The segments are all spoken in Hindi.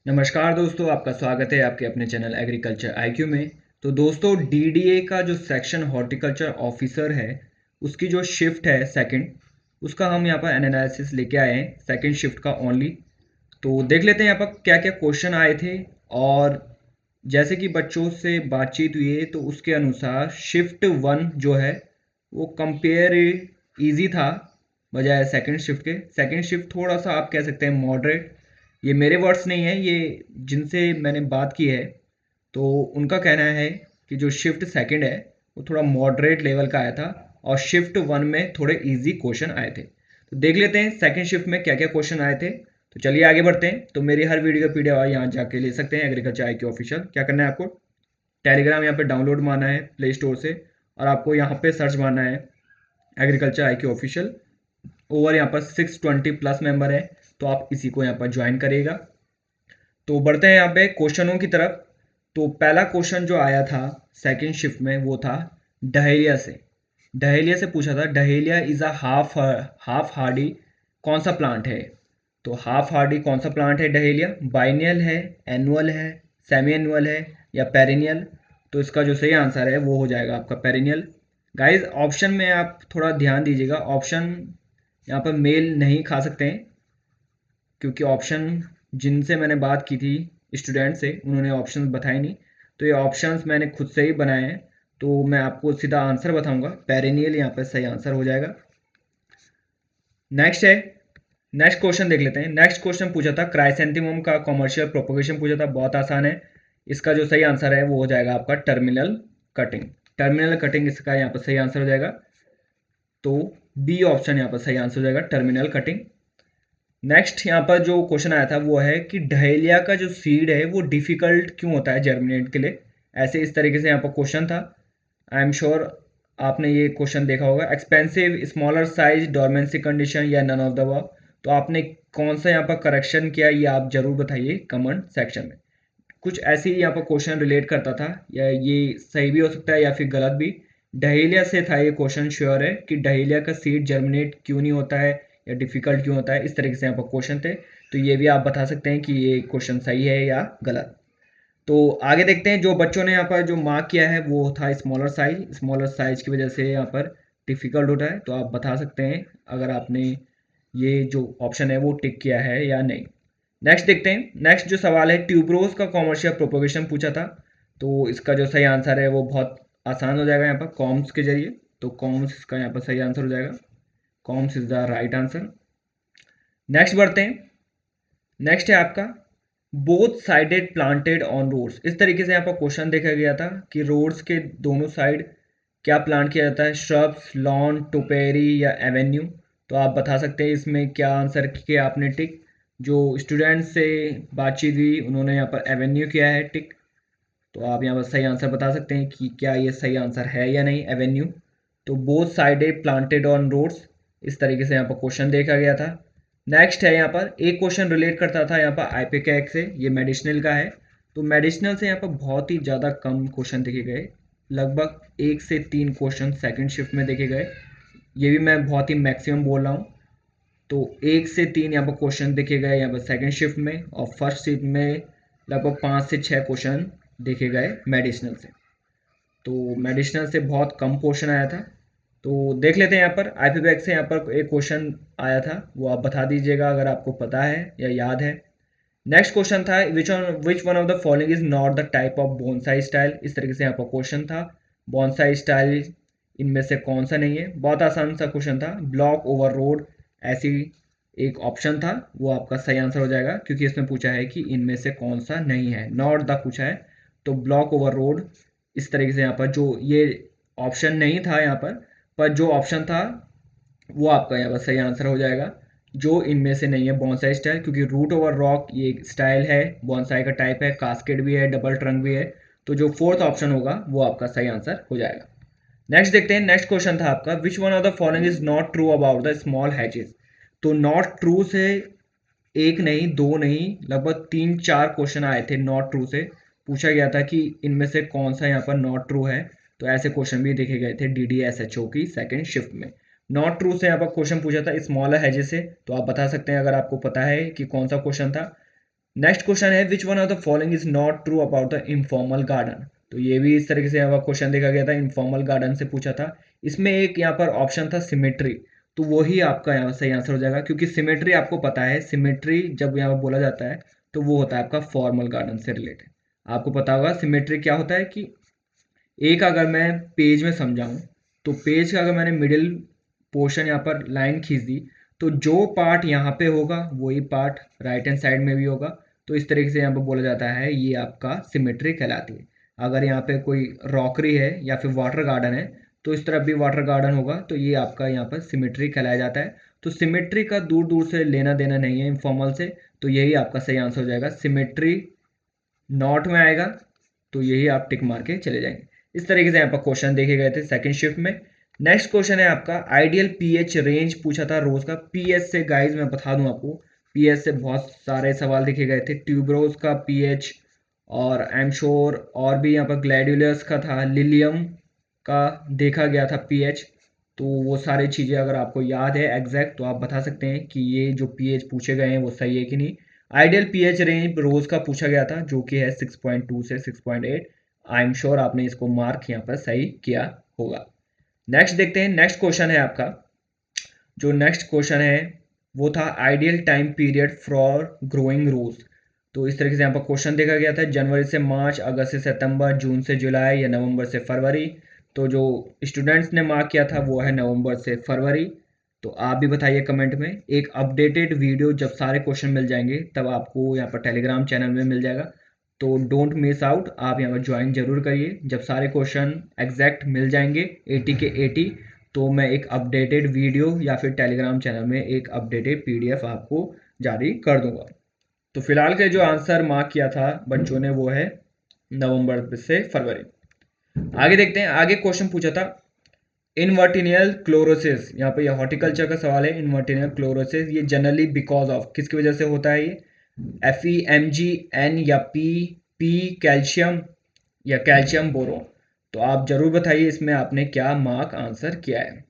नमस्कार दोस्तों, आपका स्वागत है आपके अपने चैनल एग्रीकल्चर आईक्यू में। तो दोस्तों, डीडीए का जो सेक्शन हॉर्टिकल्चर ऑफिसर है उसकी जो शिफ्ट है सेकंड, उसका हम यहाँ पर एनालिसिस लेके आए हैं सेकंड शिफ्ट का ओनली। तो देख लेते हैं यहाँ पर क्या क्या क्वेश्चन आए थे। और जैसे कि बच्चों से बातचीत हुई है तो उसके अनुसार शिफ्ट वन जो है वो कंपेयर इजी था बजाय सेकंड शिफ्ट के। सेकंड शिफ्ट थोड़ा सा आप कह सकते हैं मॉडरेट। ये मेरे वर्ड्स नहीं है, ये जिनसे मैंने बात की है तो उनका कहना है कि जो शिफ्ट सेकंड है वो थोड़ा मॉडरेट लेवल का आया था और शिफ्ट वन में थोड़े इजी क्वेश्चन आए थे। तो देख लेते हैं सेकंड शिफ्ट में क्या क्या क्वेश्चन आए थे। तो चलिए आगे बढ़ते हैं। तो मेरी हर वीडियो का पीडीएफ यहाँ जाके ले सकते हैं एग्रीकल्चर आई क्यू ऑफिशियल। क्या करना है आपको, टेलीग्राम यहाँ पे डाउनलोड मारना है प्ले स्टोर से और आपको यहाँ पे सर्च मारना है agriculture I Q official. Over यहाँ पर 620 प्लस मेंबर है, तो आप इसी को यहाँ पर ज्वाइन करिएगा। तो बढ़ते हैं यहाँ पे क्वेश्चनों की तरफ। तो पहला क्वेश्चन जो आया था सेकंड शिफ्ट में वो था डहेलिया से। डहेलिया से पूछा था dahlia is a half Hardy कौन सा प्लांट है। तो हाफ हार्डी कौन सा प्लांट है डहेलिया, बाइनियल है, एनुअल है, सेमी एनुअल है या पेरिनियल। तो इसका जो सही आंसर है वो हो जाएगा आपका पेरिनियल। गाइस ऑप्शन में आप थोड़ा ध्यान दीजिएगा, ऑप्शन यहाँ पर मेल नहीं खा सकते हैं क्योंकि ऑप्शन जिनसे मैंने बात की थी स्टूडेंट से उन्होंने ऑप्शंस बताए नहीं। तो ये ऑप्शंस मैंने खुद से ही बनाए हैं, तो मैं आपको सीधा आंसर बताऊंगा। पेरिनियल यहाँ पर सही आंसर हो जाएगा। नेक्स्ट है, नेक्स्ट क्वेश्चन देख लेते हैं। नेक्स्ट क्वेश्चन पूछा था क्राइसेंथेमम का कमर्शियल प्रोपोगेशन पूछा था, बहुत आसान है। इसका जो सही आंसर है वो हो जाएगा आपका टर्मिनल कटिंग। टर्मिनल कटिंग इसका यहाँ पर सही आंसर हो जाएगा। तो बी ऑप्शन यहाँ पर सही आंसर हो जाएगा, टर्मिनल कटिंग। नेक्स्ट यहाँ पर जो क्वेश्चन आया था वो है कि डहेलिया का जो सीड है वो डिफिकल्ट क्यों होता है जर्मिनेट के लिए। ऐसे इस तरीके से यहाँ पर क्वेश्चन था। आई एम श्योर आपने ये क्वेश्चन देखा होगा। Expensive, smaller size, dormancy condition या नन ऑफ द अबव। तो आपने कौन सा यहाँ पर करेक्शन किया ये आप जरूर बताइए कमेंट सेक्शन में। कुछ ऐसे ही यहाँ पर क्वेश्चन रिलेट करता था, या ये सही भी हो सकता है या फिर गलत भी। डहेलिया से था ये क्वेश्चन, श्योर है कि डहेलिया का सीड जर्मिनेट क्यों नहीं होता है या डिफिकल्ट क्यों होता है, इस तरीके से यहाँ पर क्वेश्चन थे। तो ये भी आप बता सकते हैं कि ये क्वेश्चन सही है या गलत। तो आगे देखते हैं, जो बच्चों ने यहाँ पर जो मार्क किया है वो था स्मॉलर साइज। स्मॉलर साइज की वजह से यहाँ पर डिफिकल्ट होता है, तो आप बता सकते हैं अगर आपने ये जो ऑप्शन है वो टिक किया है या नहीं। नेक्स्ट देखते हैं। नेक्स्ट जो सवाल है ट्यूबरोज का कॉमर्शियल प्रोपोगेशन पूछा था। तो इसका जो सही आंसर है वो बहुत आसान हो जाएगा यहाँ पर, कॉम्स के जरिए। तो कॉम्स इसका यहाँ पर सही आंसर हो जाएगा, commas is the right answer. Next बढ़ते हैं। नेक्स्ट है आपका both sided planted on roads. इस तरीके से यहाँ पर क्वेश्चन देखा गया था कि रोड्स के दोनों साइड क्या प्लांट किया जाता है, श्रब्स, लॉन, टोपेरी या एवेन्यू। तो आप बता सकते हैं इसमें क्या आंसर किया आपने टिक। जो स्टूडेंट से बातचीत हुई उन्होंने यहाँ पर एवेन्यू किया है टिक। तो आप यहाँ पर सही आंसर बता सकते हैं कि क्या ये सही आंसर है या नहीं, एवेन्यू। तो both sided planted on roads, इस तरीके से यहाँ पर क्वेश्चन देखा गया था। नेक्स्ट है यहाँ पर एक क्वेश्चन रिलेट करता था यहाँ पर आईपीकेक से, ये मेडिसिनल का है। तो मेडिसिनल से यहाँ पर बहुत ही ज़्यादा कम क्वेश्चन देखे गए, लगभग 1 से 3 क्वेश्चन सेकंड शिफ्ट में देखे गए। ये भी मैं बहुत ही मैक्सिमम बोल रहा हूँ। तो 1 से 3 यहाँ पर क्वेश्चन देखे गए यहाँ पर सेकंड शिफ्ट में, और फर्स्ट शिफ्ट में लगभग 5 से 6 क्वेश्चन देखे गए मेडिसिनल से। तो मेडिसिनल से बहुत कम क्वेश्चन आया था। तो देख लेते हैं यहाँ पर आईपी बैग से यहाँ पर एक क्वेश्चन आया था, वो आप बता दीजिएगा अगर आपको पता है या याद है। नेक्स्ट क्वेश्चन था which one of the following is not the type of bonsai style. इस तरीके से यहाँ पर क्वेश्चन था, बोनसाई स्टाइल इनमें से कौन सा नहीं है। बहुत आसान सा क्वेश्चन था, ब्लॉक ओवर रोड ऐसी एक ऑप्शन था, वो आपका सही आंसर हो जाएगा क्योंकि इसमें पूछा है कि इनमें से कौन सा नहीं है, नॉट द पूछा है। तो ब्लॉक ओवर रोड इस तरीके से यहाँ पर जो ये ऑप्शन नहीं था यहाँ पर जो ऑप्शन था वो आपका यहाँ पर सही आंसर हो जाएगा। जो इनमें से नहीं है बॉन्साई स्टाइल, क्योंकि रूट ओवर रॉक ये एक स्टाइल है, बॉन्साई का टाइप है, कास्केड भी है, डबल ट्रंक भी है। तो जो फोर्थ ऑप्शन होगा वो आपका सही आंसर हो जाएगा। नेक्स्ट देखते हैं। नेक्स्ट क्वेश्चन था आपका which one of the following is not true about the small hatches. तो नॉट ट्रू से एक नहीं, दो नहीं, लगभग 3-4 क्वेश्चन आए थे नॉट ट्रू से। पूछा गया था कि इनमें से कौन सा यहाँ पर नॉट ट्रू है। तो ऐसे क्वेश्चन भी देखे गए थे डीडीएसएचओ की सेकंड शिफ्ट में। नॉट ट्रू से यहाँ पर क्वेश्चन पूछा था स्मॉलर हैजेस से। तो आप बता सकते हैं अगर आपको पता है कि कौन सा क्वेश्चन था। नेक्स्ट क्वेश्चन है which one of the following is not true about the informal garden. तो ये भी इस तरीके से यहाँ पर क्वेश्चन देखा गया था, इनफॉर्मल गार्डन से पूछा था। इसमें एक यहाँ पर ऑप्शन था सिमेट्री, तो वही आपका यहाँ सही आंसर हो जाएगा, क्योंकि सिमेट्री आपको पता है, सिमेट्री जब यहाँ पर बोला जाता है तो वो होता है आपका फॉर्मल गार्डन से रिलेटेड। आपको पता होगा सिमेट्री क्या होता है कि एक अगर मैं पेज में समझाऊं, तो पेज का अगर मैंने मिडिल पोर्शन यहाँ पर लाइन खींच दी, तो जो पार्ट यहाँ पे होगा वही पार्ट राइट हैंड साइड में भी होगा। तो इस तरीके से यहाँ पर बोला जाता है, ये आपका सिमेट्री कहलाती है। अगर यहाँ पे कोई रॉकरी है या फिर वाटर गार्डन है, तो इस तरफ भी वाटर गार्डन होगा, तो ये आपका यहाँ पर सिमेट्री कहलाया जाता है। तो सिमेट्री का दूर दूर से लेना देना नहीं है इनफॉर्मल से, तो यही आपका सही आंसर हो जाएगा। सिमेट्री नॉट में आएगा, तो यही आप टिक मार के चले जाएंगे। इस तरीके से यहाँ पर क्वेश्चन देखे गए थे सेकंड शिफ्ट में। नेक्स्ट क्वेश्चन है आपका आइडियल पीएच रेंज पूछा था रोज का। पीएच से गाइस मैं बता दूं आपको, पीएच से बहुत सारे सवाल देखे गए थे। ट्यूबरोज का पीएच, और आई एम श्योर और भी यहाँ पर ग्लैडियोलस का था, लिलियम का देखा गया था पीएच। तो वो सारी चीज़ें अगर आपको याद है एग्जैक्ट, तो आप बता सकते हैं कि ये जो पीएच पूछे गए हैं वो सही है कि नहीं। आइडियल पीएच रेंज रोज का पूछा गया था, जो कि है 6.2 से 6.8। आई एम श्योर आपने इसको मार्क यहाँ पर सही किया होगा। नेक्स्ट देखते हैं, नेक्स्ट क्वेश्चन है आपका। जो नेक्स्ट क्वेश्चन है वो था ideal time period for growing rose. तो इस तरीके से यहाँ पर क्वेश्चन देखा गया था, जनवरी से मार्च, अगस्त से सितंबर, जून से जुलाई या नवंबर से फरवरी। तो जो स्टूडेंट्स ने मार्क किया था वो है नवंबर से फरवरी। तो आप भी बताइए कमेंट में। एक अपडेटेड वीडियो जब सारे क्वेश्चन मिल जाएंगे तब आपको यहाँ पर टेलीग्राम चैनल में मिल जाएगा, तो डोंट मिस आउट, आप यहाँ पर ज्वाइन जरूर करिए। जब सारे क्वेश्चन एग्जैक्ट मिल जाएंगे 80 के 80, तो मैं एक अपडेटेड वीडियो या फिर टेलीग्राम चैनल में एक अपडेटेड पीडीएफ आपको जारी कर दूंगा। तो फिलहाल के जो आंसर मार्क किया था बच्चों ने वो है नवंबर से फरवरी। आगे देखते हैं, आगे क्वेश्चन पूछा था इनवर्टिनियल क्लोरोसिस। यहाँ पे ये हॉर्टिकल्चर का सवाल है। इनवर्टिनियल क्लोरोसिस ये जनरली बिकॉज ऑफ किसकी वजह से होता है, ये FeMgN या P कैल्शियम या कैल्शियम बोरोन। तो आप जरूर बताइए इसमें आपने क्या मार्क आंसर किया है।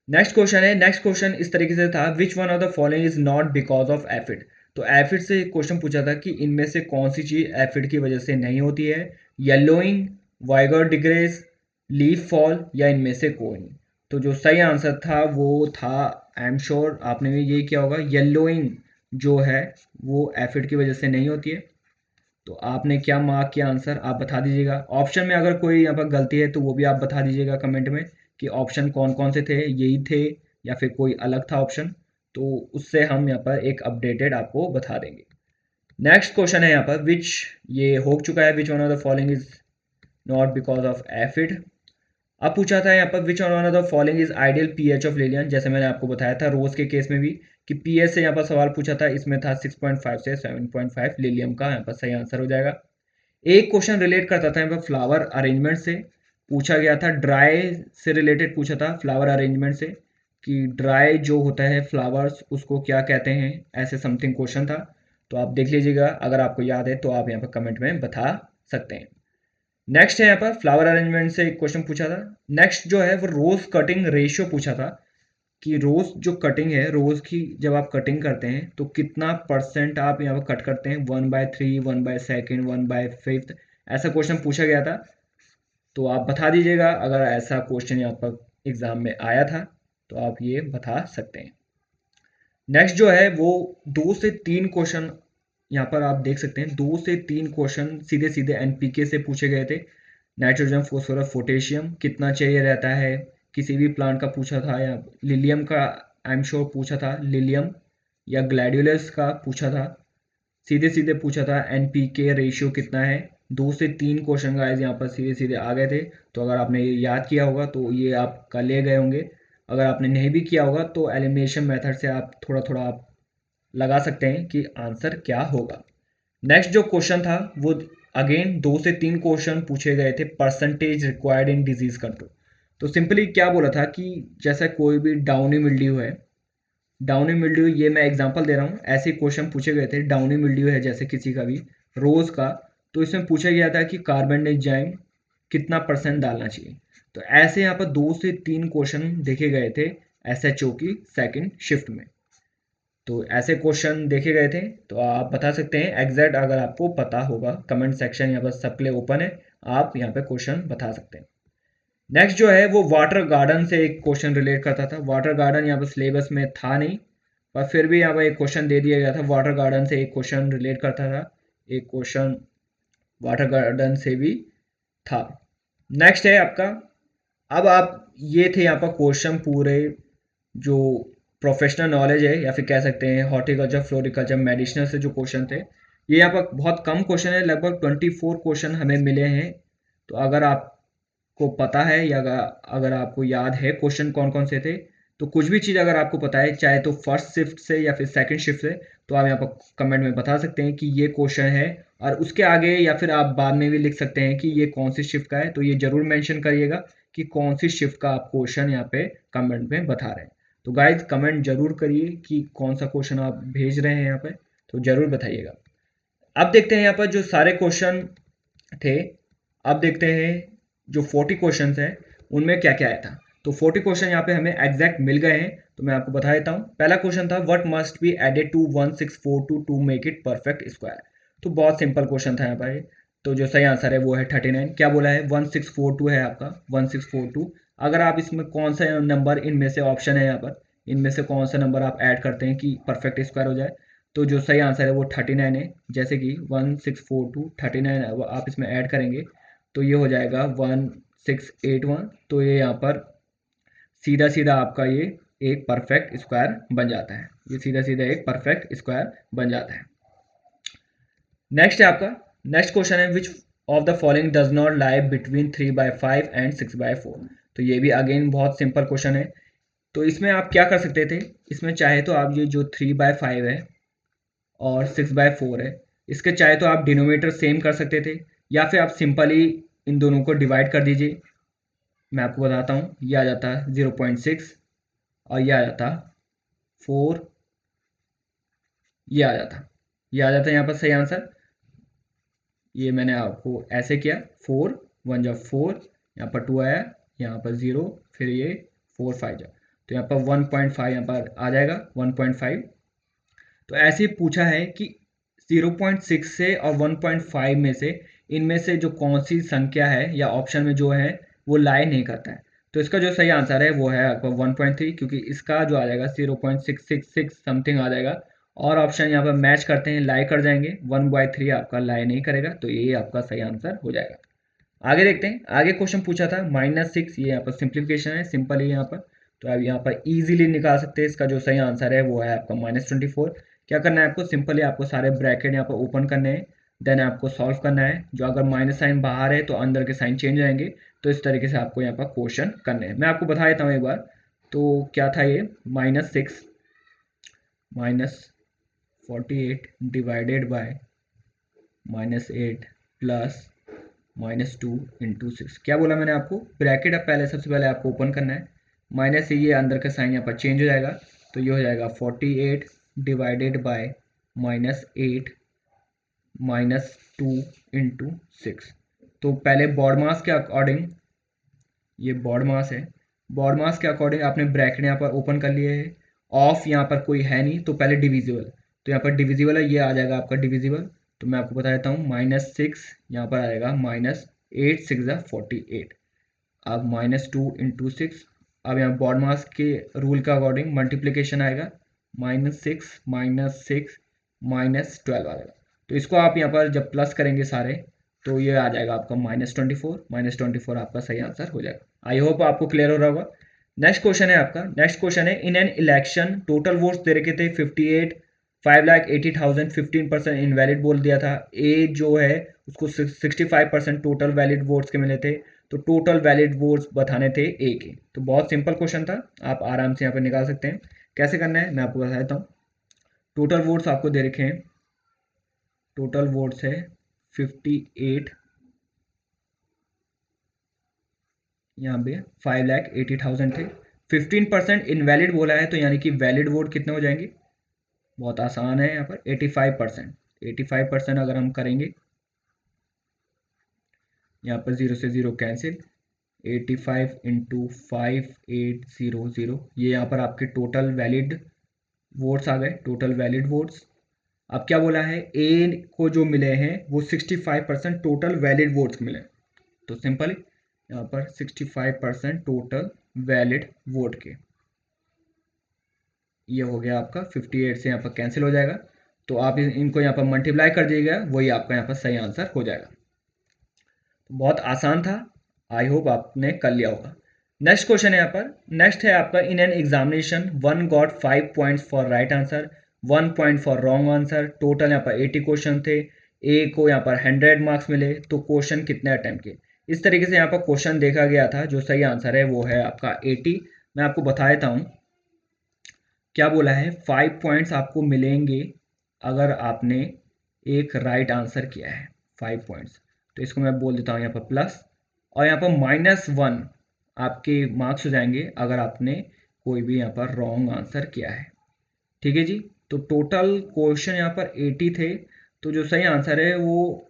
नेक्स्ट क्वेश्चन है, नेक्स्ट क्वेश्चन इस तरीके से था which one of the following is not because of aphid. तो एफिड से क्वेश्चन पूछा था कि इनमें से कौन सी चीज एफिड की वजह से नहीं होती है, yellowing, vigour digress, leaf fall या इनमें से कोई नहीं। तो जो सही आंसर था वो था, आई एम श्योर आपने भी यही किया होगा, येलोइंग जो है वो एफिड की वजह से नहीं होती है। तो आपने क्या मार्क किया आंसर आप बता दीजिएगा। ऑप्शन में अगर कोई यहाँ पर गलती है तो वो भी आप बता दीजिएगा कमेंट में कि ऑप्शन कौन कौन से थे, यही थे या फिर कोई अलग था ऑप्शन, तो उससे हम यहाँ पर एक अपडेटेड आपको बता देंगे। नेक्स्ट क्वेश्चन है यहाँ पर विच, ये हो चुका है, which one of the following is not because of aphid. अब पूछा था यहाँ पर which one of the following is ideal pH of Lillian. जैसे मैंने आपको बताया था रोज के केस में भी कि पीएच से यहाँ पर सवाल पूछा था, इसमें था 6.5 से 7.5, लिलियम का यहाँ पर सही आंसर हो जाएगा। एक क्वेश्चन रिलेट करता था यहाँ पर फ्लावर अरेंजमेंट से, पूछा गया था ड्राई से रिलेटेड पूछा था फ्लावर अरेंजमेंट से, कि ड्राई जो होता है फ्लावर्स उसको क्या कहते हैं, ऐसे समथिंग क्वेश्चन था। तो आप देख लीजिएगा, अगर आपको याद है तो आप यहाँ पर कमेंट में बता सकते हैं। नेक्स्ट है यहाँ पर फ्लावर अरेंजमेंट से एक क्वेश्चन पूछा था। नेक्स्ट जो है वो रोज कटिंग रेशियो पूछा था, कि रोज जो कटिंग है, रोज की जब आप कटिंग करते हैं तो कितना परसेंट आप यहाँ पर कट करते हैं, 1/3, 1/2, 1/5, ऐसा क्वेश्चन पूछा गया था। तो आप बता दीजिएगा अगर ऐसा क्वेश्चन यहाँ पर एग्जाम में आया था तो आप ये बता सकते हैं। नेक्स्ट जो है वो 2 से 3 क्वेश्चन यहाँ पर आप देख सकते हैं, 2 से 3 क्वेश्चन सीधे सीधे एनपीके से पूछे गए थे। नाइट्रोजन, फॉस्फोरस, पोटेशियम कितना चाहिए रहता है किसी भी प्लांट का पूछा था, या लिलियम का आई एम श्योर पूछा था, लिलियम या ग्लैडियोलस का पूछा था, सीधे सीधे पूछा था एनपीके रेशियो कितना है। 2 से 3 क्वेश्चन गाइस यहाँ पर सीधे सीधे आ गए थे। तो अगर आपने ये याद किया होगा तो ये आप कर ले गए होंगे। अगर आपने नहीं भी किया होगा तो एलिमिनेशन मेथड से आप थोड़ा थोड़ा आप लगा सकते हैं कि आंसर क्या होगा। नेक्स्ट जो क्वेश्चन था वो अगेन 2 से 3 क्वेश्चन पूछे गए थे, percentage required in disease control. तो सिंपली क्या बोला था कि जैसे कोई भी डाउनी मिल्ड्यू है, डाउनी मिल्ड्यू, ये मैं एग्जांपल दे रहा हूँ, ऐसे क्वेश्चन पूछे गए थे। डाउनी मिल्ड्यू है जैसे किसी का भी रोज का, तो इसमें पूछा गया था कि कार्बेंडाइजाइम कितना परसेंट डालना चाहिए। तो ऐसे यहाँ पर 2 से 3 क्वेश्चन देखे गए थे SHO की सेकंड शिफ्ट में। तो ऐसे क्वेश्चन देखे गए थे, तो आप बता सकते हैं एग्जैक्ट, अगर आपको पता होगा। कमेंट सेक्शन यहाँ पर सबके लिए ओपन है, आप यहाँ पे क्वेश्चन बता सकते हैं। नेक्स्ट जो है वो वाटर गार्डन से एक क्वेश्चन रिलेट करता था। वाटर गार्डन यहाँ पर सिलेबस में था नहीं, पर फिर भी यहाँ पर एक क्वेश्चन दे दिया गया था। वाटर गार्डन से एक क्वेश्चन रिलेट करता था, एक क्वेश्चन वाटर गार्डन से भी था। नेक्स्ट है आपका, अब आप ये थे यहाँ पर क्वेश्चन पूरे जो प्रोफेशनल नॉलेज है, या फिर कह सकते हैं हॉर्टिकल्चर, फ्लोरिकल्चर, मेडिसिनल से जो क्वेश्चन थे, ये यहाँ पर बहुत कम क्वेश्चन है, लगभग 24 क्वेश्चन हमें मिले हैं। तो अगर आपको पता है या अगर आपको याद है क्वेश्चन कौन कौन से थे, तो कुछ भी चीज़ अगर आपको पता है, चाहे तो फर्स्ट शिफ्ट से या फिर सेकंड शिफ्ट से, तो आप यहाँ पर कमेंट में बता सकते हैं कि ये क्वेश्चन है। और उसके आगे या फिर आप बाद में भी लिख सकते हैं कि ये कौन सी शिफ्ट का है, तो ये जरूर मेंशन करिएगा कि कौन सी शिफ्ट का आप क्वेश्चन यहाँ पे कमेंट में बता रहे हैं। तो गाइज कमेंट जरूर करिए कि कौन सा क्वेश्चन आप भेज रहे हैं यहाँ पे, तो जरूर बताइएगा। अब देखते हैं यहाँ पर जो सारे क्वेश्चन थे, अब देखते हैं जो 40 क्वेश्चन हैं उनमें क्या क्या आया था। तो 40 क्वेश्चन यहाँ पे हमें एग्जैक्ट मिल गए हैं, तो मैं आपको बता देता हूँ। पहला क्वेश्चन था what must be added to 1642 to make it perfect square. तो बहुत सिंपल क्वेश्चन था यहाँ पर। तो जो सही आंसर है वो है 39। क्या बोला है, 1642 है आपका, 1642। अगर आप इसमें कौन सा नंबर, इनमें से ऑप्शन है यहाँ पर, इनमें से कौन सा नंबर आप ऐड करते हैं कि परफेक्ट स्क्वायर हो जाए, तो जो सही आंसर है वो 39 है। जैसे कि 1642 39 आप इसमें ऐड करेंगे तो ये हो जाएगा 1681। तो ये यहाँ पर सीधा सीधा आपका ये एक परफेक्ट स्क्वायर बन जाता है, ये सीधा सीधा एक परफेक्ट स्क्वायर बन जाता है। नेक्स्ट है आपका, नेक्स्ट क्वेश्चन है which of the following does not lie between 3/5 and 6/4। तो ये भी अगेन बहुत सिंपल क्वेश्चन है। तो इसमें आप क्या कर सकते थे, इसमें चाहे तो आप ये जो 3/5 है और 6/4 है, इसके चाहे तो आप डिनोमिनेटर सेम कर सकते थे, या फिर आप सिंपली इन दोनों को डिवाइड कर दीजिए। मैं आपको बताता हूँ, ये आ जाता है 0.6 और ये आ जाता 4, ये आ जाता यहाँ पर सही आंसर। ये मैंने आपको ऐसे किया, 4 1 जब 4, यहाँ पर 2 आया, यहाँ पर 0, फिर ये 4 5 जा, तो यहाँ पर 1.5 यहाँ पर आ जाएगा 1.5। तो ऐसे ही पूछा है कि 0.6 से और 1.5 में से इनमें से जो कौन सी संख्या है या ऑप्शन में जो है वो लाई नहीं करता है। तो इसका जो सही आंसर है वो है आपका 1.3, क्योंकि इसका जो आ जाएगा 0.666 समथिंग आ जाएगा, और ऑप्शन यहाँ पर मैच करते हैं, लाई कर जाएंगे। 1/3 आपका लाई नहीं करेगा, तो ये आपका सही आंसर हो जाएगा। आगे देखते हैं, आगे क्वेश्चन पूछा था -6, ये यहाँ पर सिंप्लीफिकेशन है, सिंपल है यहाँ पर। तो आप यहाँ पर इजीली निकाल सकते हैं। इसका जो सही आंसर है वो है आपका -24। क्या करना है आपको, सिंपली आपको सारे ब्रैकेट यहाँ पर ओपन करने हैं, देन आपको सॉल्व करना है। जो अगर माइनस साइन बाहर है तो अंदर के साइन चेंज जाएंगे, तो इस तरीके से आपको यहाँ पर क्वेश्चन करने हैं। मैं आपको बता देता हूँ एक बार। तो क्या था ये, -6 -48 डिवाइडेड बाय -8 प्लस -2 इंटू 6। क्या बोला मैंने आपको, ब्रैकेट अब पहले सबसे पहले आपको ओपन करना है, माइनस से ये अंदर का साइन यहाँ पर चेंज हो जाएगा, तो ये हो जाएगा 48 डिवाइडेड बाय -8 -2 इंटू 6। तो पहले बॉड मास के अकॉर्डिंग, ये बॉड मास है, बॉड मास के अकॉर्डिंग आपने ब्रैकेट यहाँ पर ओपन कर लिए है। ऑफ यहाँ पर कोई है नहीं, तो पहले डिविजिबल, तो यहाँ पर डिविजिबल है, ये आ जाएगा आपका डिविजिबल। तो मैं आपको बता देता हूँ, -6 यहाँ पर आएगा, -8 6 48, अब -2 इंटू 6। अब यहाँ बॉड मास के रूल के अकॉर्डिंग मल्टीप्लीकेशन आएगा, -6 -6 -12 आएगा। तो इसको आप यहाँ पर जब प्लस करेंगे सारे, तो ये आ जाएगा आपका -24 आपका सही आंसर हो जाएगा। आई होप आपको क्लियर हो रहा होगा। नेक्स्ट क्वेश्चन है आपका, नेक्स्ट क्वेश्चन है in an election total votes दे रखे थे 58 5,80,000, 15% इनवैलिड बोल दिया था। ए जो है उसको 65% टोटल वैलिड वोट्स के मिले थे, तो टोटल वैलिड वोट्स बताने थे ए के। तो बहुत सिंपल क्वेश्चन था, आप आराम से यहाँ पर निकाल सकते हैं। कैसे करना है मैं आपको बता देता हूँ। टोटल वोट्स आपको दे रखे हैं, टोटल वोट्स है 58, यहाँ पे 5,80,000 थे, 15% इनवैलिड बोला है, तो यानी कि वैलिड वोट कितने हो जाएंगे, बहुत आसान है यहाँ पर 85%। 85% अगर हम करेंगे, यहाँ पर 0 से 0 कैंसिल, 85 इंटू 5800, ये यहाँ पर आपके टोटल वैलिड वोट्स आ गए, टोटल वैलिड वोट्स। अब क्या बोला है, ए को जो मिले हैं वो 65% टोटल वैलिड वोट्स मिले, तो सिंपल यहाँ पर 65% टोटल वैलिड वोट के, ये हो गया आपका 58 से यहाँ पर कैंसिल हो जाएगा, तो आप इनको यहाँ पर मल्टीप्लाई कर दीजिएगा, वही आपका यहाँ पर सही आंसर हो जाएगा। बहुत आसान था, आई होप आपने कर लिया होगा। नेक्स्ट क्वेश्चन है यहाँ पर, नेक्स्ट है आपका, in an examination one got 5 points for right answer, 1 point for wrong answer, total यहाँ पर 80 क्वेश्चन थे, ए को यहाँ पर 100 मार्क्स मिले, तो क्वेश्चन कितने अटेम्प्ट के। इस तरीके से यहाँ पर क्वेश्चन देखा गया था, जो सही आंसर है वो है आपका 80। मैं आपको बता देता हूँ क्या बोला है, 5 पॉइंट्स आपको मिलेंगे अगर आपने एक राइट आंसर किया है, 5 पॉइंट्स, तो इसको मैं बोल देता हूँ यहाँ पर प्लस, और यहाँ पर -1 आपके मार्क्स हो जाएंगे अगर आपने कोई भी यहाँ पर रॉन्ग आंसर किया है। ठीक है जी, तो टोटल क्वेश्चन यहाँ पर 80 थे, तो जो सही आंसर है वो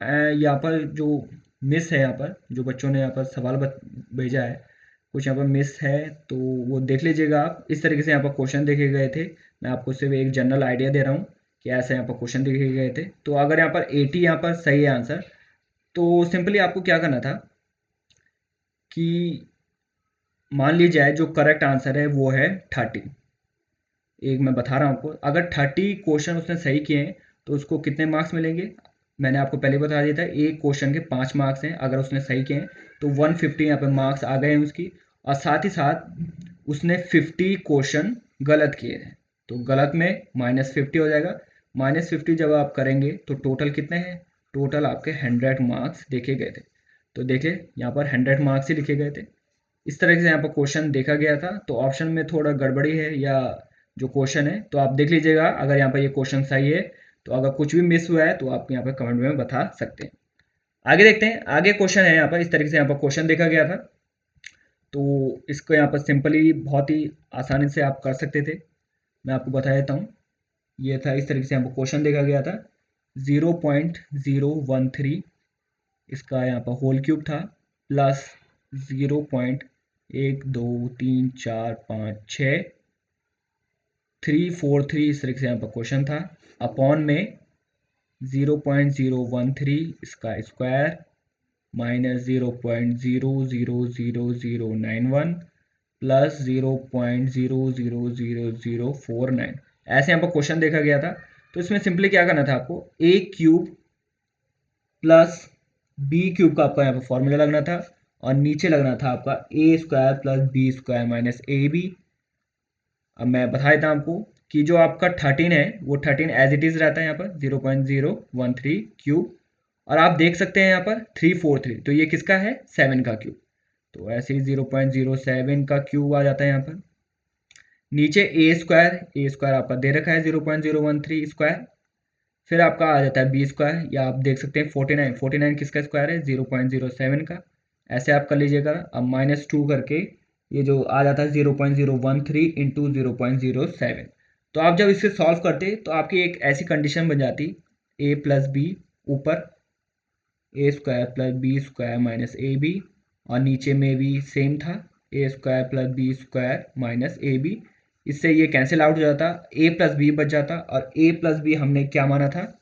यहाँ पर जो मिस है, यहाँ पर जो बच्चों ने यहाँ पर सवाल भेजा है, कुछ यहाँ पर मिस है, तो वो देख लीजिएगा आप। इस तरीके से यहाँ पर क्वेश्चन देखे गए थे, मैं आपको सिर्फ एक जनरल आइडिया दे रहा हूँ कि ऐसे यहाँ पर क्वेश्चन देखे गए थे। तो अगर यहाँ पर 80 यहाँ पर सही है आंसर, तो सिंपली आपको क्या करना था कि मान ली जाए जो करेक्ट आंसर है वो है 30। एक मैं बता रहा हूँ आपको, अगर 30 क्वेश्चन उसने सही किए हैं तो उसको कितने मार्क्स मिलेंगे, मैंने आपको पहले बता दिया था, एक क्वेश्चन के 5 मार्क्स हैं, अगर उसने सही किए हैं तो 150 यहाँ पे मार्क्स आ गए हैं उसकी, और साथ ही साथ उसने 50 क्वेश्चन गलत किए हैं, तो गलत में -50 हो जाएगा। -50 जब आप करेंगे तो टोटल कितने हैं, टोटल आपके 100 मार्क्स देखे गए थे, तो देखिए यहाँ पर 100 मार्क्स ही लिखे गए थे। इस तरह से यहाँ पर क्वेश्चन देखा गया था, तो ऑप्शन में थोड़ा गड़बड़ी है या जो क्वेश्चन है, तो आप देख लीजिएगा अगर यहाँ पर ये क्वेश्चन सही है, तो अगर कुछ भी मिस हुआ है तो आप यहाँ पर कमेंट में बता सकते हैं। आगे देखते हैं, आगे क्वेश्चन है यहाँ पर, इस तरीके से यहाँ पर क्वेश्चन देखा गया था, तो इसको यहाँ पर सिंपली बहुत ही आसानी से आप कर सकते थे, मैं आपको बता देता हूँ। ये था, इस तरीके से यहाँ पर क्वेश्चन देखा गया था, 0.013 इसका यहाँ पर होल क्यूब था, प्लस 0.123456 343 इस तरीके से यहाँ पर क्वेश्चन था, अपॉन में 0.013 इसका स्क्वायर माइनस 0.000091 प्लस 0.000049, ऐसे यहाँ पर क्वेश्चन देखा गया था। तो इसमें सिंपली क्या करना था आपको, ए क्यूब प्लस बी क्यूब का आपका यहाँ पर फॉर्मूला लगना था, और नीचे लगना था आपका A square plus B square minus A B. अब मैं बता देता हूँ आपको कि जो आपका 13 है वो 13 एज इट इज़ रहता है यहाँ पर 0.013 क्यूब, और आप देख सकते हैं यहाँ पर 343, तो ये किसका है, 7 का क्यूब, तो ऐसे ही 0.07 का क्यूब आ जाता है यहाँ पर। नीचे ए स्क्वायर आपका दे रखा है 0.013 स्क्वायर, फिर आपका आ जाता है बी स्क्वायर, या आप देख सकते हैं 49 किसका स्क्वायर है, 0.07 का, ऐसे आप कर लीजिएगा। अब -2 करके ये जो आ जाता है 0.013 इंटू 0.07, तो आप जब इसे सॉल्व करते तो आपकी एक ऐसी कंडीशन बन जाती, ए प्लस बी ऊपर A square plus B square minus A B, और नीचे में भी सेम था, A square plus B square minus A B, इससे ये कैंसिल आउट हो जाता, ए प्लस बी बच जाता, और ए प्लस बी हमने क्या माना था,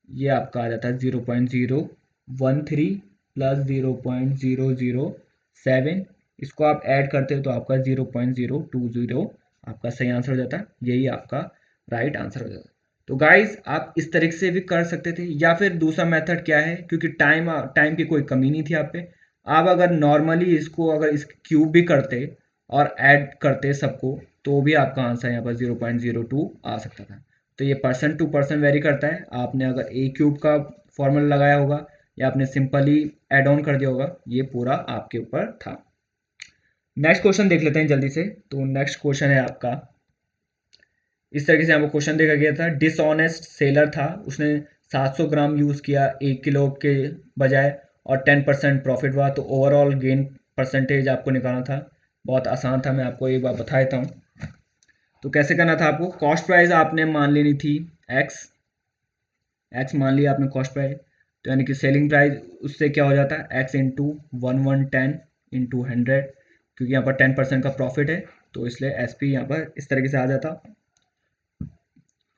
ये आपका आ जाता है 0.013 प्लस 0.007, इसको आप ऐड करते हो तो आपका 0.020 आपका सही आंसर हो जाता है, यही आपका राइट आंसर हो जाता है। तो गाइस आप इस तरीके से भी कर सकते थे, या फिर दूसरा मेथड क्या है, क्योंकि टाइम की कोई कमी नहीं थी आप पे, आप अगर नॉर्मली इसको अगर इस क्यूब भी करते और ऐड करते सबको, तो भी आपका आंसर यहाँ पर 0.02 आ सकता था। तो ये पर्सन टू पर्सन वेरी करता है, आपने अगर ए क्यूब का फॉर्मूला लगाया होगा या आपने सिंपली ऐड ऑन कर दिया होगा, ये पूरा आपके ऊपर था। नेक्स्ट क्वेश्चन देख लेते हैं जल्दी से। तो नेक्स्ट क्वेश्चन है आपका, इस तरीके से आपको क्वेश्चन देखा गया था, डिसऑनेस्ट सेलर था, उसने 700 ग्राम यूज़ किया 1 किलो के बजाय, और 10% प्रॉफिट हुआ, तो ओवरऑल गेन परसेंटेज आपको निकालना था। बहुत आसान था, मैं आपको एक बार बता देता हूँ। तो कैसे करना था आपको, कॉस्ट प्राइस आपने मान लेनी थी एक्स मान लिया आपने कॉस्ट प्राइस, तो यानी कि सेलिंग प्राइस उससे क्या हो जाता है एक्स इंटू 1110 इंटू 100, क्योंकि यहाँ पर 10% का प्रॉफिट है, तो इसलिए SP यहाँ पर इस तरीके से आ जाता।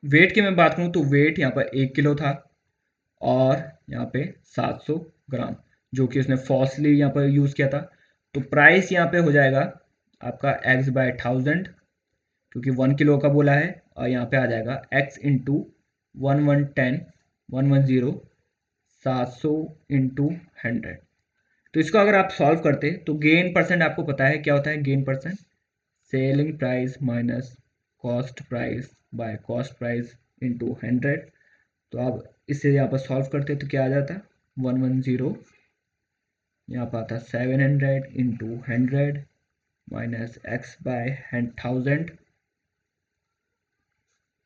वेट की मैं बात करूँ तो वेट यहाँ पर 1 किलो था और यहाँ पे 700 ग्राम, जो कि उसने फॉल्सली यहाँ पर यूज़ किया था। तो प्राइस यहाँ पे हो जाएगा आपका x/1000, क्योंकि 1 किलो का बोला है, और यहाँ पे आ जाएगा x इंटू 1110 700 इंटू 100। तो इसको अगर आप सॉल्व करते तो गेन परसेंट आपको पता है क्या होता है। Gain percent selling price minus cost price by cost price into 100। तो आप इसे यहाँ पर सॉल्व करते तो क्या आ जाता, 110 यहाँ पर आता 700 इंटू 100 माइनस x/1000,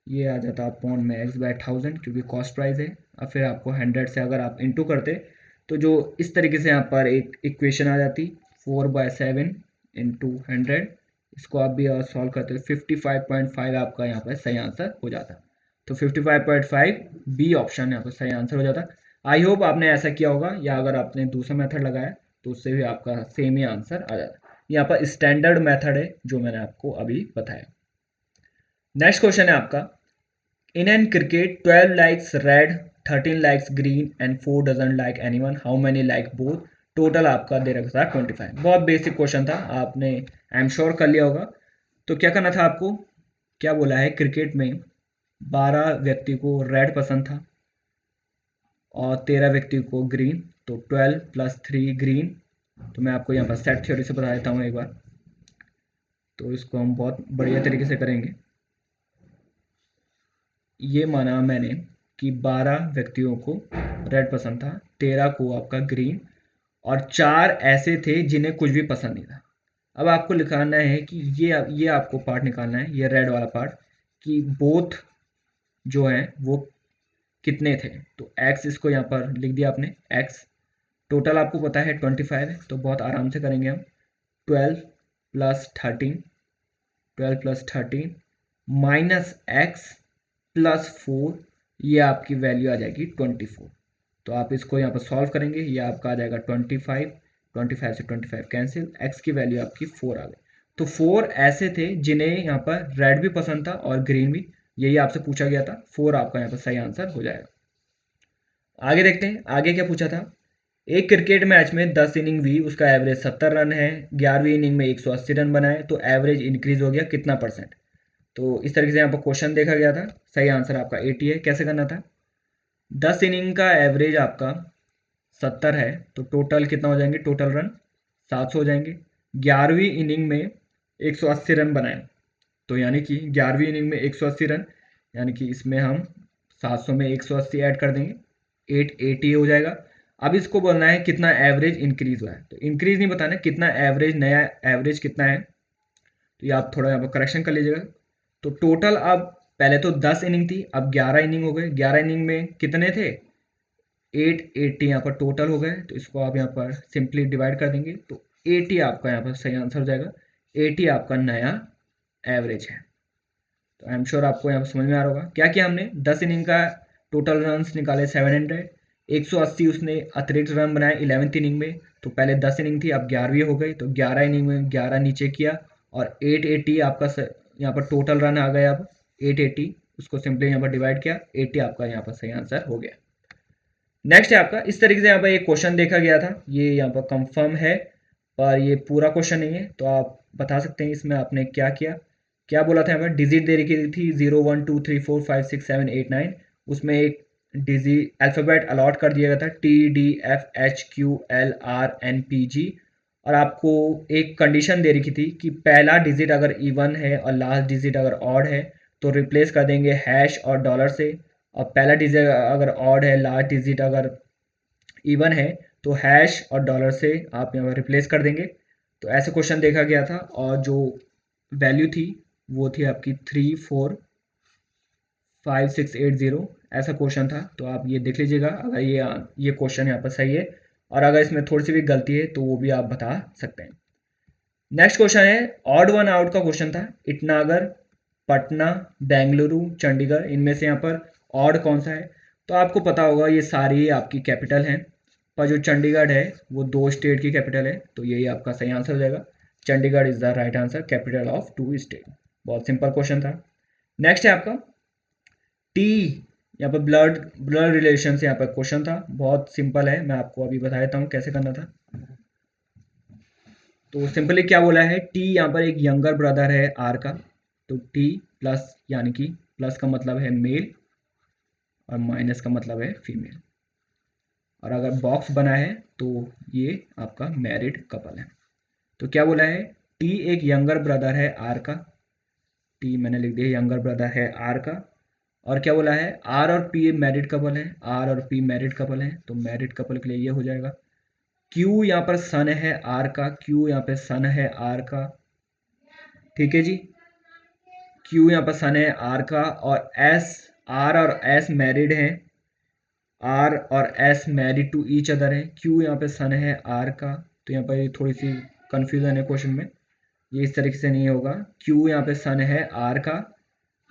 ये आ जाता अपॉन में x/1000, क्योंकि कॉस्ट प्राइस है। और फिर आपको 100 से अगर आप इंटू करते तो जो इस तरीके से यहाँ पर एक इक्वेशन आ जाती 4/7 इंटू 100। इसको आप भी सॉल्व करते हो 55.5 आपका यहाँ पर सही आंसर हो जाता। तो 55.5 बी ऑप्शन यहाँ पर सही आंसर हो जाता। आई होप आपने ऐसा किया होगा, या अगर आपने दूसरा मेथड लगाया तो उससे भी आपका सेम ही आंसर आ जाता। यहाँ पर स्टैंडर्ड मेथड है जो मैंने आपको अभी बताया। नेक्स्ट क्वेश्चन है आपका, in an cricket 12 likes red, 13 likes green and 4 doesn't like anyone, how many like both. Total आपका दे रखा था 25। बहुत बेसिक क्वेश्चन था, आपने आई एम श्योर कर लिया होगा। तो क्या करना था आपको, क्या बोला है, क्रिकेट में 12 व्यक्ति को रेड पसंद था और 13 व्यक्ति को ग्रीन, तो 12 + 3 ग्रीन। तो मैं आपको यहाँ पर सेट थ्योरी से बता देता हूँ एक बार। तो इसको हम बहुत बढ़िया तरीके से करेंगे। ये माना मैंने कि 12 व्यक्तियों को रेड पसंद था, 13 को आपका ग्रीन, और 4 ऐसे थे जिन्हें कुछ भी पसंद नहीं था। अब आपको लिखाना है कि ये आपको पार्ट निकालना है, ये रेड वाला पार्ट, कि बोथ जो है वो कितने थे। तो x इसको यहाँ पर लिख दिया आपने, x टोटल आपको पता है 25 है, तो बहुत आराम से करेंगे हम। 12 + 13 माइनस x + 4, ये आपकी वैल्यू आ जाएगी 24। तो आप इसको यहाँ पर सॉल्व करेंगे, ये आपका आ जाएगा 25, 25 से 25 कैंसिल, x की वैल्यू आपकी 4 आ गई। तो 4 ऐसे थे जिन्हें यहाँ पर रेड भी पसंद था और ग्रीन भी, यही आपसे पूछा गया था। 4 आपका यहाँ पर सही आंसर हो जाएगा। आगे देखते हैं, आगे क्या पूछा था। एक क्रिकेट मैच में 10 इनिंग हुई, उसका एवरेज 70 रन है, 11वीं इनिंग में 180 रन बनाए, तो एवरेज इंक्रीज हो गया कितना %। तो इस तरीके से यहाँ पर क्वेश्चन देखा गया था। सही आंसर आपका 80 है। कैसे करना था, 10 इनिंग का एवरेज आपका 70 है, तो टोटल कितना हो जाएंगे, टोटल रन 700 हो जाएंगे। 11वीं इनिंग में 180 रन बनाए, तो यानी कि 11वीं इनिंग में 180 रन, यानी कि इसमें हम 700 में 180 ऐड कर देंगे, 880 हो जाएगा। अब इसको बोलना है कितना एवरेज इंक्रीज हुआ है, तो इंक्रीज नहीं बताना, कितना एवरेज, नया एवरेज कितना है। तो ये आप थोड़ा यहाँ पर करेक्शन कर लीजिएगा। तो टोटल अब पहले तो 10 इनिंग थी, अब 11 इनिंग हो गए। 11 इनिंग में कितने थे, 880 यहाँ पर टोटल हो गए। तो इसको आप यहाँ पर सिंपली डिवाइड कर देंगे, तो 80 आपका यहाँ पर सही आंसर हो जाएगा। 80 आपका नया एवरेज है। तो आई एम श्योर आपको यहाँ पर समझ में आ रहा होगा। क्या किया हमने, 10 इनिंग का टोटल रन्स निकाले 700, 180 उसने अतिरिक्त रन बनाए 11वीं इनिंग में। तो पहले 10 इनिंग थी, अब 11वीं हो गई, तो 11 इनिंग में 11 नीचे किया, और 880 आपका यहाँ पर टोटल रन आ गया। अब 880 उसको सिंपली यहाँ पर डिवाइड किया, 80 आपका यहाँ पर सही आंसर हो गया। नेक्स्ट है आपका, इस तरीके से यहाँ पर एक क्वेश्चन देखा गया था, ये यहाँ पर कंफर्म है पर ये पूरा क्वेश्चन नहीं है, तो आप बता सकते हैं इसमें आपने क्या किया। क्या बोला था, यहाँ पर डिजिट दे रखी थी 0 1 2 3 4 5 6 7 8 9, उसमें एक डिजिट अल्फ़ाबेट अलॉट कर दिया गया था TDFHQLRNPG, और आपको एक कंडीशन दे रखी थी कि पहला डिजिट अगर इवन है और लास्ट डिजिट अगर ऑड है तो रिप्लेस कर देंगे हैश और डॉलर से, और पहला डिजिट अगर ऑड है, लास्ट डिजिट अगर इवन है, तो हैश और डॉलर से आप यहाँ पर रिप्लेस कर देंगे। तो ऐसे क्वेश्चन देखा गया था, और जो वैल्यू थी वो थी आपकी 345680, ऐसा क्वेश्चन था। तो आप ये देख लीजिएगा अगर ये क्वेश्चन यहाँ पर सही है, और अगर इसमें थोड़ी सी भी गलती है तो वो भी आप बता सकते हैं। नेक्स्ट क्वेश्चन है, ऑड वन आउट का क्वेश्चन था। इटनागर, पटना, बेंगलुरु, चंडीगढ़, इनमें से यहाँ पर ऑड कौन सा है। तो आपको पता होगा ये सारी आपकी कैपिटल हैं, पर जो चंडीगढ़ है वो 2 स्टेट की कैपिटल है, तो यही आपका सही आंसर हो जाएगा। Chandigarh is the right answer, capital of 2 state. बहुत सिंपल क्वेश्चन था। नेक्स्ट है आपका टी, यहाँ पर ब्लड ब्लड रिलेशन से यहाँ पर क्वेश्चन था, बहुत सिंपल है, मैं आपको अभी बता देता हूँ कैसे करना था। तो सिंपली क्या बोला है, टी यहाँ पर एक यंगर ब्रदर है आर का, तो टी प्लस, यानी कि प्लस का मतलब है मेल और माइनस का मतलब है फीमेल, और अगर बॉक्स बना है तो ये आपका मैरिड कपल है। तो क्या बोला है, टी एक यंगर ब्रदर है आर का, टी मैंने लिख दिया यंगर ब्रदर है आर का, और क्या बोला है, आर और पी मैरिड कपल है, आर और पी मैरिड कपल है, तो मैरिड कपल के लिए ये हो जाएगा। क्यू यहाँ पर सन है आर का, क्यू यहाँ पे सन है आर का, ठीक है जी, क्यू यहाँ पर सन है आर का, और एस, आर और एस मैरिड हैं, आर और S married to each other है, क्यू यहाँ पे सन है आर का, तो यहाँ पर थोड़ी सी कंफ्यूजन है क्वेश्चन में, ये इस तरीके से नहीं होगा, क्यू यहाँ पे सन है आर का,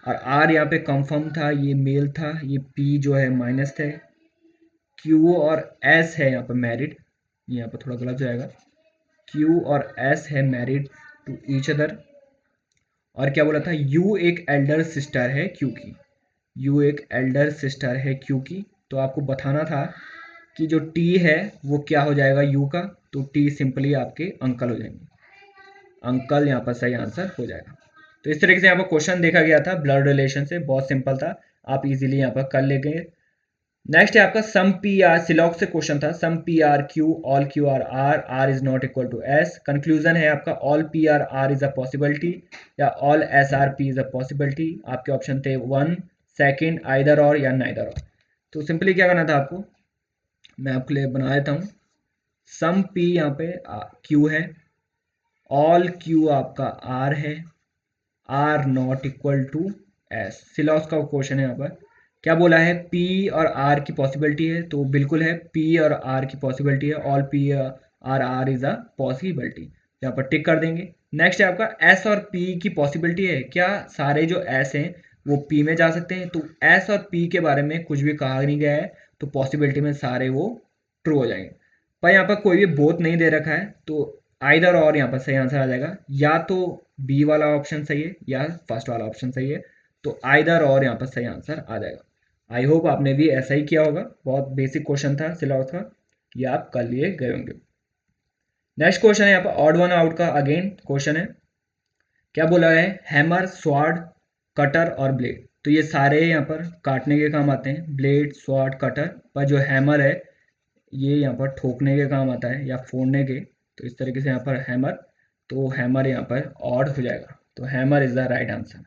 और आर यहाँ पे कंफर्म था, ये मेल था, ये पी जो है माइनस थे, क्यू और एस है यहाँ पर मैरिड, यहाँ पर थोड़ा गलत जाएगा, क्यू और एस है मैरिड टू ईच अदर, और क्या बोला था, यू एक एल्डर सिस्टर है क्यू की, यू एक एल्डर सिस्टर है क्यू की, तो आपको बताना था कि जो टी है वो क्या हो जाएगा यू का, तो टी सिंपली आपके अंकल हो जाएंगे, अंकल यहाँ पर सही आंसर हो जाएगा। तो इस तरीके से यहाँ पर क्वेश्चन देखा गया था ब्लड रिलेशन से, बहुत सिंपल था, आप इजीली यहाँ पर कर ले गए। नेक्स्ट है आपका सम पी आर, सिलॉक से क्वेश्चन था, some P are Q all Q are R, R is not equal to S, conclusion है आपका all P are R is a possibility या all S are P is a possibility, आपके ऑप्शन थे 1, सेकंड, आइदर और या नाइदर और। तो सिंपली क्या करना था आपको, मैं आपके लिए बना देता हूँ, सम पी यहाँ पे क्यू है, ऑल क्यू आपका आर है, R not equal to S, सिलॉस का क्वेश्चन है यहाँ पर, क्या बोला है, पी और आर की पॉसिबिलिटी है, तो बिल्कुल है, पी और आर की पॉसिबिलिटी है, all P are R is a possibility, यहाँ पर टिक कर देंगे। नेक्स्ट है आपका एस और पी की पॉसिबिलिटी है, क्या सारे जो एस हैं वो पी में जा सकते हैं, तो एस और पी के बारे में कुछ भी कहा नहीं गया है, तो पॉसिबिलिटी में सारे वो ट्रू हो जाएंगे, पर यहाँ पर कोई भी बोथ नहीं दे रखा है, तो आइदर और यहाँ पर सही आंसर आ जाएगा, या तो बी वाला ऑप्शन सही है या फर्स्ट वाला ऑप्शन सही है, तो आइदर और यहाँ पर सही आंसर आ जाएगा। आई होप आपने भी ऐसा ही किया होगा, बहुत बेसिक क्वेश्चन था सिलेबस का, ये आप कर लिए गए होंगे। नेक्स्ट क्वेश्चन है यहाँ पर ऑड वन आउट का अगेन क्वेश्चन है, क्या बोला है, हैमर, स्वॉर्ड, कटर और ब्लेड, तो ये सारे यहाँ पर काटने के काम आते हैं, ब्लेड, स्वॉर्ड, कटर, पर जो हैमर है ये यहाँ पर ठोकने के काम आता है या फोड़ने के, तो इस तरीके से यहाँ पर हैमर, तो हैमर यहाँ पर ऑड हो जाएगा, तो hammer is the right answer.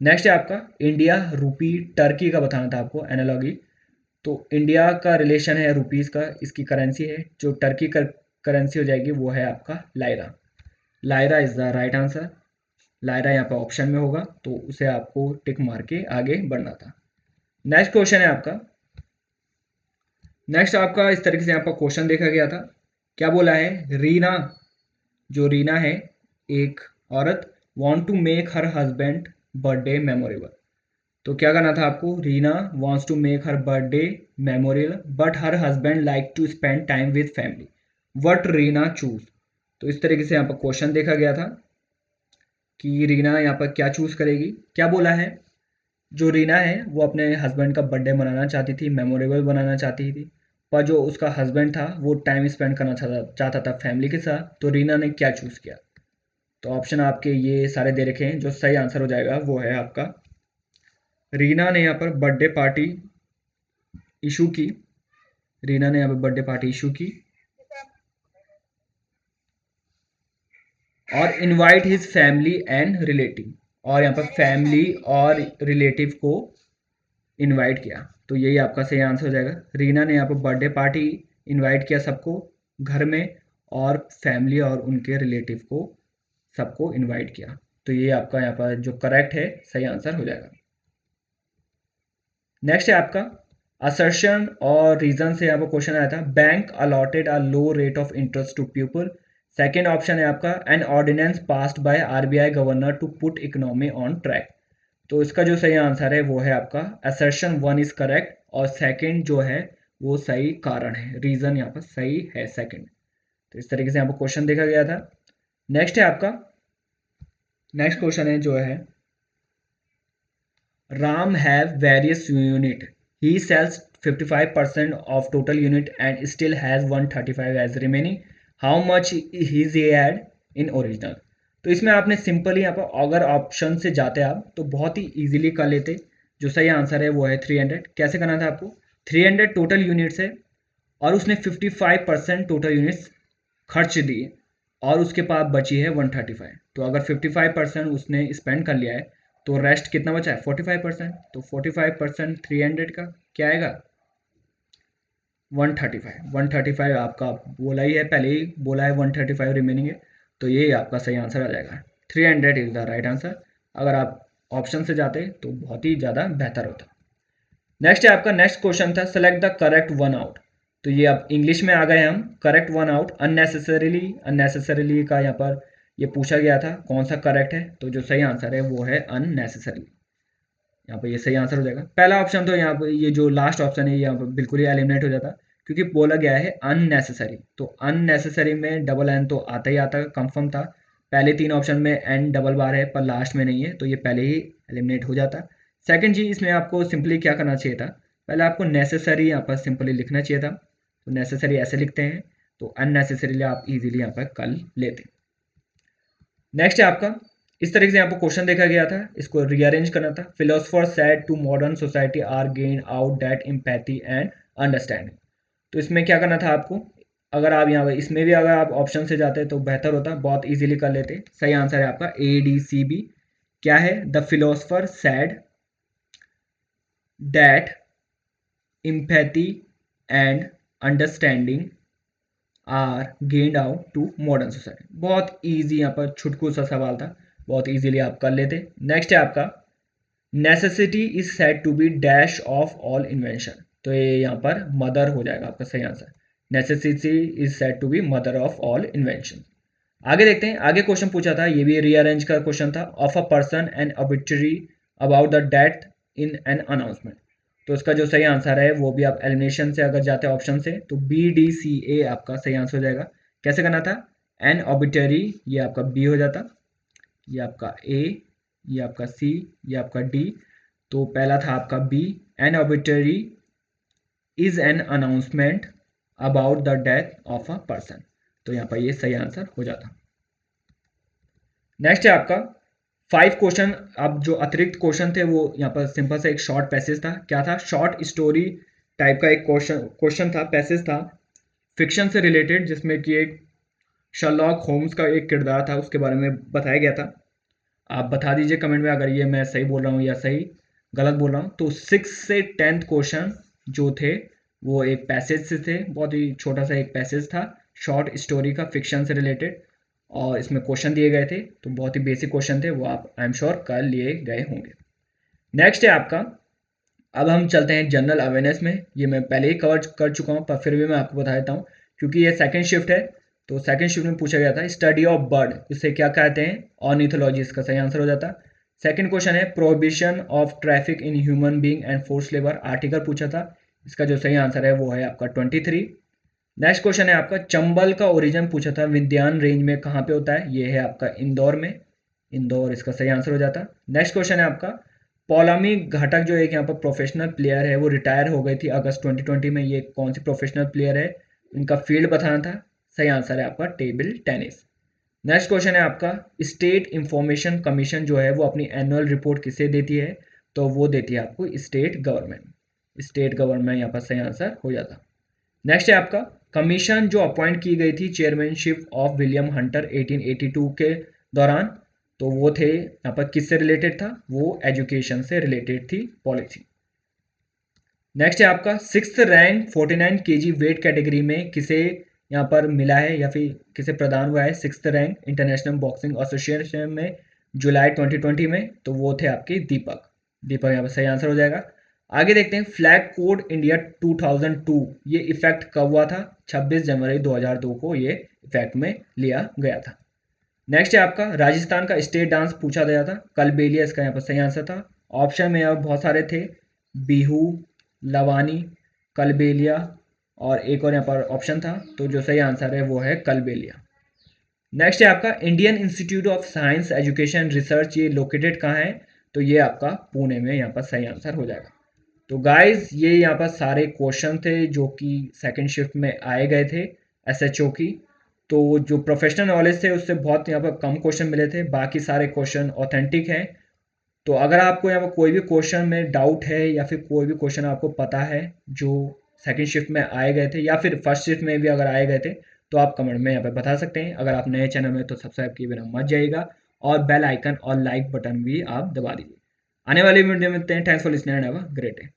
Next है आपका इंडिया रूपी टर्की का बताना था आपको एनालॉगी, तो इंडिया का रिलेशन है रुपीज़ का, इसकी करेंसी है, जो टर्की का करेंसी हो जाएगी वो है आपका Lyra, Lyra is the right answer, Lyra यहाँ पर ऑप्शन में होगा, तो उसे आपको टिक मार के आगे बढ़ना था। नेक्स्ट क्वेश्चन है आपका, नेक्स्ट आपका इस तरीके से यहाँ पर क्वेश्चन देखा गया था, क्या बोला है, रीना, जो रीना है एक औरत, want to make her husband birthday memorable, तो क्या करना था आपको, Reena wants to make her birthday memorable but her husband like to spend time with family, what Reena choose, तो इस तरीके से यहाँ पर क्वेश्चन देखा गया था कि रीना यहाँ पर क्या चूज करेगी, क्या बोला है, जो रीना है वो अपने हस्बैंड का बर्थडे मनाना चाहती थी, मेमोरेबल बनाना चाहती थी, पर जो उसका हस्बैंड था वो टाइम स्पेंड करना चाहता था फैमिली के साथ, तो रीना ने क्या चूज़ किया, तो ऑप्शन आपके ये सारे दे रखे हैं, जो सही आंसर हो जाएगा वो है आपका, रीना ने यहाँ पर बर्थडे पार्टी इशू की, रीना ने यहाँ पर बर्थडे पार्टी इशू की और invite his family and relative, और यहाँ पर फैमिली और रिलेटिव को इनवाइट किया, तो यही आपका सही आंसर हो जाएगा, रीना ने यहाँ पर बर्थडे पार्टी इनवाइट किया सबको घर में, और फैमिली और उनके रिलेटिव को सबको इनवाइट किया, तो ये आपका यहाँ पर जो करेक्ट है सही आंसर हो जाएगा। नेक्स्ट है आपका असर्शन और रीजन से यहाँ पर क्वेश्चन आया था, bank allotted a low rate of interest to people, second option है आपका an ordinance passed by RBI governor to put economy on track, तो इसका जो सही आंसर है वो है आपका असर्शन 1 इज करेक्ट, और सेकंड जो है वो सही कारण है, रीजन यहाँ पर सही है सेकंड, तो इस तरीके से यहाँ पर क्वेश्चन देखा गया था। नेक्स्ट है आपका, नेक्स्ट क्वेश्चन है जो है, Ram have various unit, he sells 55% of total unit and still has 135 as remaining, how much his he had in original. तो इसमें आपने सिंपली यहाँ पर अगर ऑप्शन से जाते आप तो बहुत ही इजीली कर लेते। जो सही आंसर है वो है 300। कैसे करना था आपको, 300 टोटल यूनिट्स है और उसने 55% टोटल यूनिट्स खर्च दिए और उसके पास बची है 135। तो अगर 55% उसने स्पेंड कर लिया है तो रेस्ट कितना बचा है 45%। तो 45% 300 का क्या आएगा 135। 135 आपका बोला ही है, पहले ही बोला है 135 रिमेनिंग है, तो ये आपका सही आंसर आ जाएगा। 300 इज द राइट आंसर। अगर आप ऑप्शन से जाते तो बहुत ही ज़्यादा बेहतर होता। नेक्स्ट है आपका, नेक्स्ट क्वेश्चन था select the correct one out. तो ये अब इंग्लिश में आ गए हम, correct one out. Unnecessarily, unnecessarily का यहाँ पर ये पूछा गया था कौन सा करेक्ट है, तो जो सही आंसर है वो है अननेसेसरी। यहाँ पर ये सही आंसर हो जाएगा। पहला ऑप्शन तो यहाँ पर ये जो लास्ट ऑप्शन है यहाँ पर बिल्कुल ही एलिमिनेट हो जाता, क्योंकि बोला गया है अननेसेसरी। तो अननेसेसरी में डबल एन तो आता ही आता, कंफर्म था। पहले तीन ऑप्शन में एन डबल बार है पर लास्ट में नहीं है, तो ये पहले ही एलिमिनेट हो जाता। सेकंड चीज, इसमें आपको सिंपली क्या करना चाहिए था, पहले आपको नेसेसरी यहाँ पर सिंपली लिखना चाहिए था। तो नेसेसरी ऐसे लिखते हैं, तो अननेसेसरीली आप इजीली यहाँ पर कर लेते। नेक्स्ट है आपका, इस तरीके से यहाँ पर क्वेश्चन देखा गया था, इसको रीअरेंज करना था। Philosopher said to modern society are gain out that empathy and understanding. तो इसमें क्या करना था आपको, अगर आप यहाँ पर इसमें भी अगर आप ऑप्शन से जाते तो बेहतर होता, बहुत इजीली कर लेते। सही आंसर है आपका ADCB। क्या है, the philosopher said that empathy and understanding are gained out to modern society. बहुत इजी यहाँ पर छुटकू सा सवाल था, बहुत इजीली आप कर लेते। नेक्स्ट है आपका, necessity is said to be dash of all invention. तो ये यहाँ पर मदर हो जाएगा आपका सही answer. Necessity is said to be mother of all invention. आगे देखते हैं, आगे क्वेश्चन पूछा था, ये भी रीअरेंज का क्वेश्चन था। Of a person and obituary about the death in an announcement. तो इसका जो सही आंसर है वो भी आप एलिमिनेशन से अगर जाते हैं ऑप्शन से तो BDCA आपका सही आंसर हो जाएगा। कैसे करना था, एन ऑब्ituary ये आपका B हो जाता, ये आपका A, ये आपका C, ये आपका D। तो पहला था आपका B, an obituary is an announcement about the death of a person. तो यहाँ पर ये सही आंसर हो जाता। नेक्स्ट है आपका 5 क्वेश्चन। अब जो अतिरिक्त क्वेश्चन थे वो यहाँ पर सिंपल से एक शॉर्ट पैसेज था। क्या था, शॉर्ट स्टोरी टाइप का एक क्वेश्चन था, पैसेज था फिक्शन से रिलेटेड, जिसमें कि एक शर्लॉक होम्स का एक किरदार था, उसके बारे में बताया गया था। आप बता दीजिए कमेंट में अगर ये मैं सही बोल रहा हूँ या सही गलत बोल रहा हूँ। तो 6 से 10th क्वेश्चन जो थे वो एक पैसेज से थे, बहुत ही छोटा सा एक पैसेज था शॉर्ट स्टोरी का फिक्शन से रिलेटेड, और इसमें क्वेश्चन दिए गए थे। तो बहुत ही बेसिक क्वेश्चन थे, वो आप आई एम श्योर कर लिए गए होंगे। नेक्स्ट है आपका, अब हम चलते हैं जनरल अवेयरनेस में। ये मैं पहले ही कवर कर चुका हूँ पर फिर भी मैं आपको बता देता हूँ, क्योंकि ये सेकंड शिफ्ट है। तो सेकंड शिफ्ट में पूछा गया था स्टडी ऑफ बर्ड, इसे क्या कहते हैं, ऑर्निथोलॉजी, इसका सही आंसर हो जाता। सेकंड क्वेश्चन है prohibition of traffic in human being and force labour, article पूछा था, इसका जो सही आंसर है वो है आपका 23। नेक्स्ट क्वेश्चन है आपका चंबल का ओरिजिन पूछा था, विंध्यान रेंज में कहाँ पे होता है, ये है आपका इंदौर में, इंदौर इसका सही आंसर हो जाता। नेक्स्ट क्वेश्चन है आपका पौलामी घटक जो एक यहाँ पर प्रोफेशनल प्लेयर है वो रिटायर हो गई थी अगस्त 2020 में, ये कौन सी प्रोफेशनल प्लेयर है, इनका फील्ड बताना था। सही आंसर है आपका टेबल टेनिस। नेक्स्ट क्वेश्चन है आपका स्टेट इंफॉर्मेशन कमीशन जो है वो अपनी एनुअल रिपोर्ट किसे देती है, तो वो देती है आपको स्टेट गवर्नमेंट। स्टेट गवर्नमेंट यहाँ पर सही आंसर हो जाता। नेक्स्ट है आपका कमीशन जो अपॉइंट की गई थी चेयरमैनशिप ऑफ विलियम हंटर 1882 के दौरान, तो वो थे यहाँ पर किससे रिलेटेड था, वो एजुकेशन से रिलेटेड थी पॉलिसी। नेक्स्ट है आपका 6th rank 49 kg weight category में किसे यहाँ पर मिला है या फिर किसे प्रदान हुआ है 6th rank international boxing association में जुलाई 2020 में, तो वो थे आपके दीपक। दीपक यहाँ पर सही आंसर हो जाएगा। आगे देखते हैं फ्लैग कोड इंडिया 2002, ये इफेक्ट कब हुआ था, 26 जनवरी 2002 को ये इफेक्ट में लिया गया था। नेक्स्ट है आपका राजस्थान का स्टेट डांस पूछा गया था, कलबेलिया इसका यहाँ पर सही आंसर था। ऑप्शन में अब बहुत सारे थे, बिहू, लवानी, कलबेलिया और एक और यहाँ पर ऑप्शन था, तो जो सही आंसर है वो है कलबेलिया। नेक्स्ट है आपका Indian institute of science education research, ये लोकेटेड कहाँ है? तो ये आपका पुणे में यहाँ पर सही आंसर हो जाएगा। तो गाइस ये यहाँ पर सारे क्वेश्चन थे जो कि सेकंड शिफ्ट में आए गए थे एसएचओ की। तो जो प्रोफेशनल नॉलेज थे उससे बहुत यहाँ पर कम क्वेश्चन मिले थे, बाकी सारे क्वेश्चन ऑथेंटिक हैं। तो अगर आपको यहाँ पर कोई भी क्वेश्चन में डाउट है या फिर कोई भी क्वेश्चन आपको पता है जो सेकंड शिफ्ट में आए गए थे या फिर फर्स्ट शिफ्ट में भी अगर आए गए थे, तो आप कमेंट में यहाँ पे बता सकते हैं। अगर आप नए चैनल में तो सब्सक्राइब किए बिना मत जाइएगा और बेल आइकन और लाइक बटन भी आप दबा दीजिए। आने वाली वीडियो में मिलते हैं। Thanks for listening and have a great day.